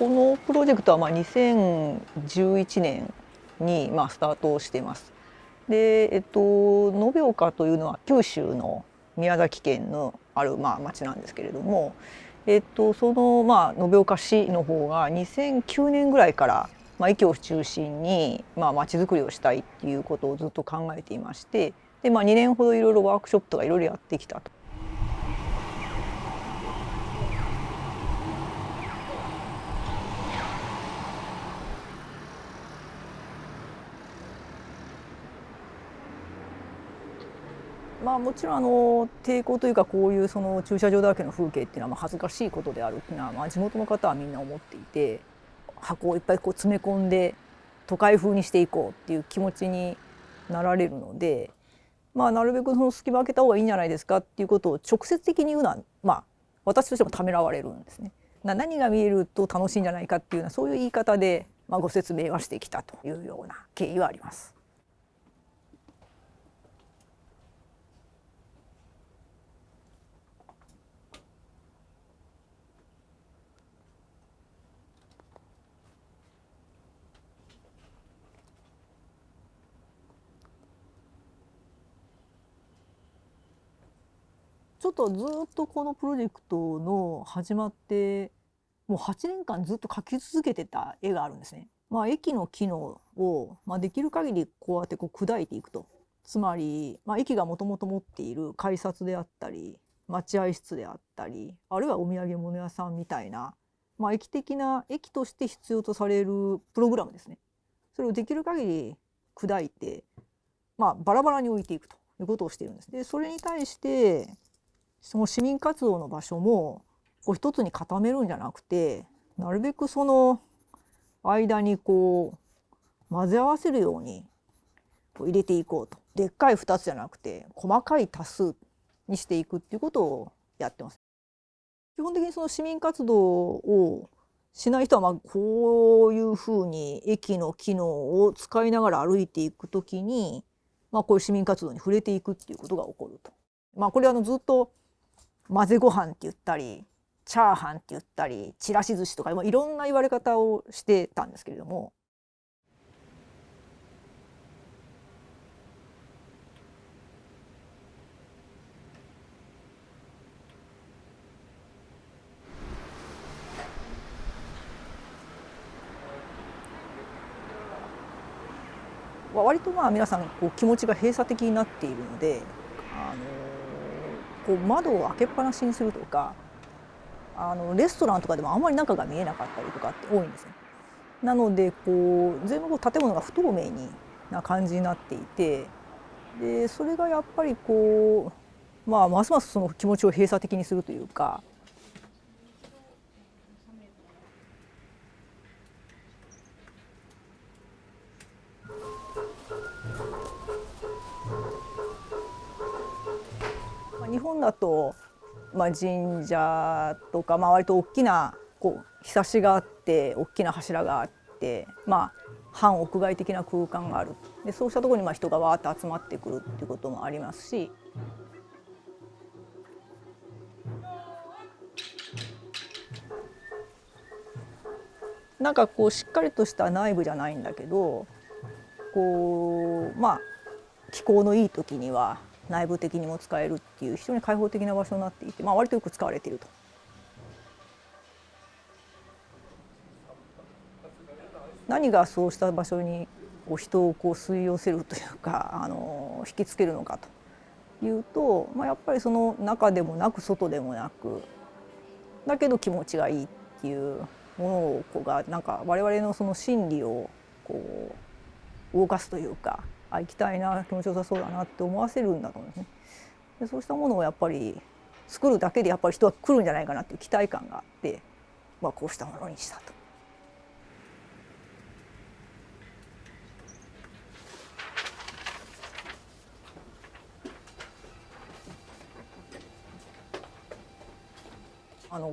このプロジェクトは2011年にスタートしています。で、延岡というのは九州の宮崎県のある町なんですけれども、その延岡市の方が2009年ぐらいから駅を中心に町づくりをしたいっていうことをずっと考えていまして、で2年ほどいろいろワークショップとかいろいろやってきたと。もちろん抵抗というか、こういうその駐車場だらけの風景っていうのは恥ずかしいことであるっていうのは、地元の方はみんな思っていて、箱をいっぱい詰め込んで都会風にしていこうっていう気持ちになられるので、なるべくその隙間開けた方がいいんじゃないですかっていうことを直接的に言うのは、私としてもためらわれるんですね。何が見えると楽しいんじゃないかっていうような、そういう言い方でご説明はしてきたというような経緯はあります。ちょっとずっとこのプロジェクトの始まってもう8年間ずっと描き続けてた絵があるんですね。駅の機能を、できる限りこうやって砕いていくと。つまり、駅がもともと持っている改札であったり待合室であったり、あるいはお土産物屋さんみたいな、駅的な駅として必要とされるプログラムですね。それをできる限り砕いて、バラバラに置いていくということをしているんです。でそれに対してその市民活動の場所も一つに固めるんじゃなくて、なるべくその間に混ぜ合わせるように入れていこうと。でっかい2つじゃなくて細かい多数にしていくっていうことをやってます。基本的にその市民活動をしない人はこういうふうに駅の機能を使いながら歩いていくときに、こういう市民活動に触れていくっていうことが起こると。これはずっと混ぜご飯って言ったりチャーハンって言ったりちらし寿司とかいろんな言われ方をしてたんですけれども、割と皆さん気持ちが閉鎖的になっているので、窓を開けっぱなしにするとか、レストランとかでもあんまり中が見えなかったりとかって多いんですね。なので全部建物が不透明な感じになっていて、でそれがやっぱりますますその気持ちを閉鎖的にするというか。日本だと、神社とか、割と大きなひさしがあって大きな柱があって、半屋外的な空間がある。でそうしたところに人がわーっと集まってくるっていうこともありますし、しっかりとした内部じゃないんだけど、気候のいい時には内部的にも使えるっていう非常に開放的な場所になっていて、割とよく使われていると。何がそうした場所に人を吸い寄せるというか引きつけるのかというと、やっぱりその中でもなく外でもなくだけど気持ちがいいっていうものが我々のその心理を動かすというか、行きたいな気持ちよさそうだなって思わせるんだと思うんですね。でそうしたものをやっぱり作るだけでやっぱり人は来るんじゃないかなっていう期待感があって、こうしたものにしたと。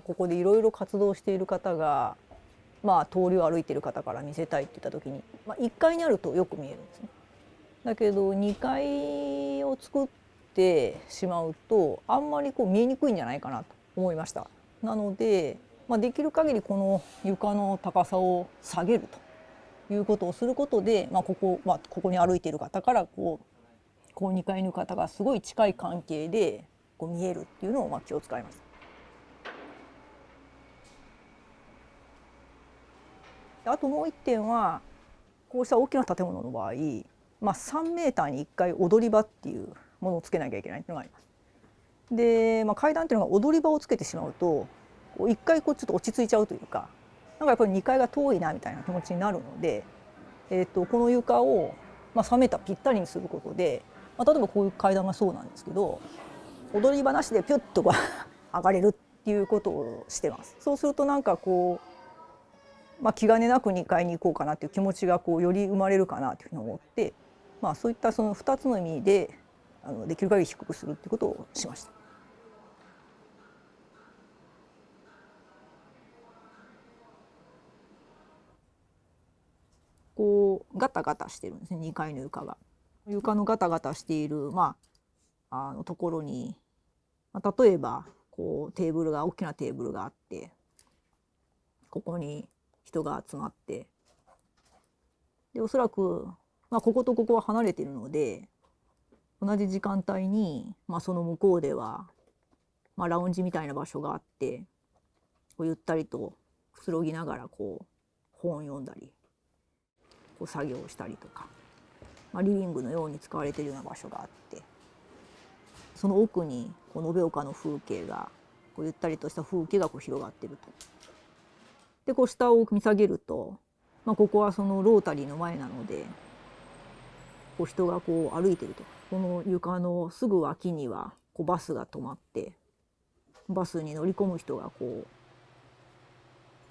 ここでいろいろ活動している方が、通りを歩いている方から見せたいって言った時に、1階にあるとよく見えるんですね。だけど2階を作ってしまうとあんまり見えにくいんじゃないかなと思いました。なのでできる限りこの床の高さを下げるということをすることで、ここに歩いている方からこう2階の方がすごい近い関係で見えるっていうのを気を使います。あともう一点は、こうした大きな建物の場合、3メーターに1回踊り場っていうものをつけなきゃいけないっていうのがあります。で、階段っていうのが踊り場をつけてしまうと1回ちょっと落ち着いちゃうというか、やっぱり2階が遠いなみたいな気持ちになるので、この床を3メーターぴったりにすることで、例えばこういう階段がそうなんですけど、踊り場なしでピュッと上がれるっていうことをしてます。そうすると気兼ねなく2階に行こうかなっていう気持ちがより生まれるかなというふうに思って、そういったその2つの意味でできる限り低くするっていうことをしました。ガタガタしてるんですね、2階の床が。床のガタガタしている、ところに、例えば大きなテーブルがあって、ここに人が集まって、でおそらく、こことここは離れているので、同じ時間帯に、その向こうでは、ラウンジみたいな場所があって、ゆったりとくつろぎながら本を読んだり作業をしたりとか、リビングのように使われているような場所があって、その奥に延岡の風景がゆったりとした風景が広がっていると。で下を見下げると、ここはそのロータリーの前なので、人が歩いていると。この床のすぐ脇にはバスが止まって、バスに乗り込む人がこ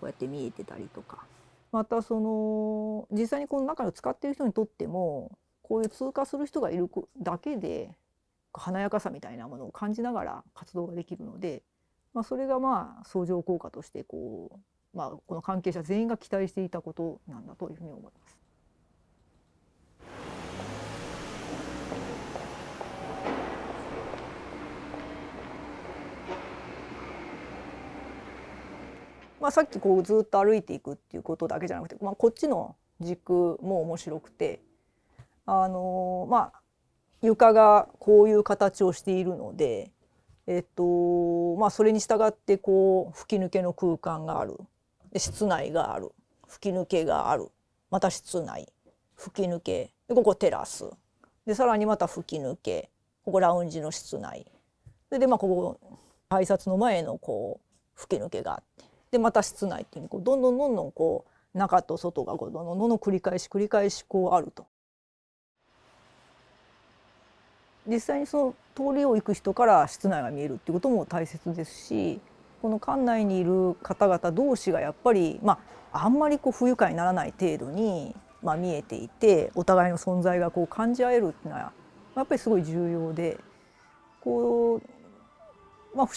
うやって見えてたりとか、また実際にこの中を使っている人にとっても、こういう通過する人がいるだけで華やかさみたいなものを感じながら活動ができるので、それが相乗効果としてこの関係者全員が期待していたことなんだというふうに思います。さっきずっと歩いていくっていうことだけじゃなくて、こっちの軸も面白くて、床がこういう形をしているので、それに従って吹き抜けの空間がある、で室内がある、吹き抜けがある、また室内、吹き抜けで、ここテラスで、さらにまた吹き抜け、ここラウンジの室内で、ここ改札の前の吹き抜けがあって、でまた室内っていうどんどん中と外がどんどん繰り返しあると。実際にその通りを行く人から室内が見えるっていうことも大切ですし、この館内にいる方々同士がやっぱりあんまり不愉快にならない程度に見えていて、お互いの存在が感じ合えるっていうのはやっぱりすごい重要で、不思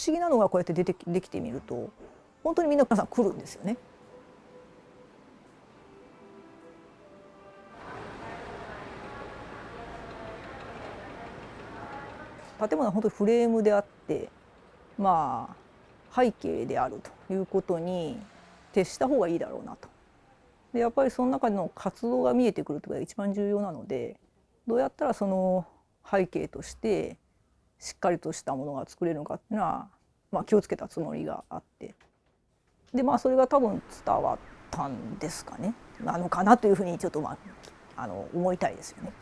議なのがこうやってできてみると、本当に皆さん来るんですよね。建物は本当にフレームであって、背景であるということに徹した方がいいだろうなと。でやっぱりその中での活動が見えてくるというのが一番重要なので、どうやったらその背景としてしっかりとしたものが作れるのかっていうのは、気をつけたつもりがあって、でそれが多分伝わったんですかね、なのかなというふうにちょっと思いたいですよね。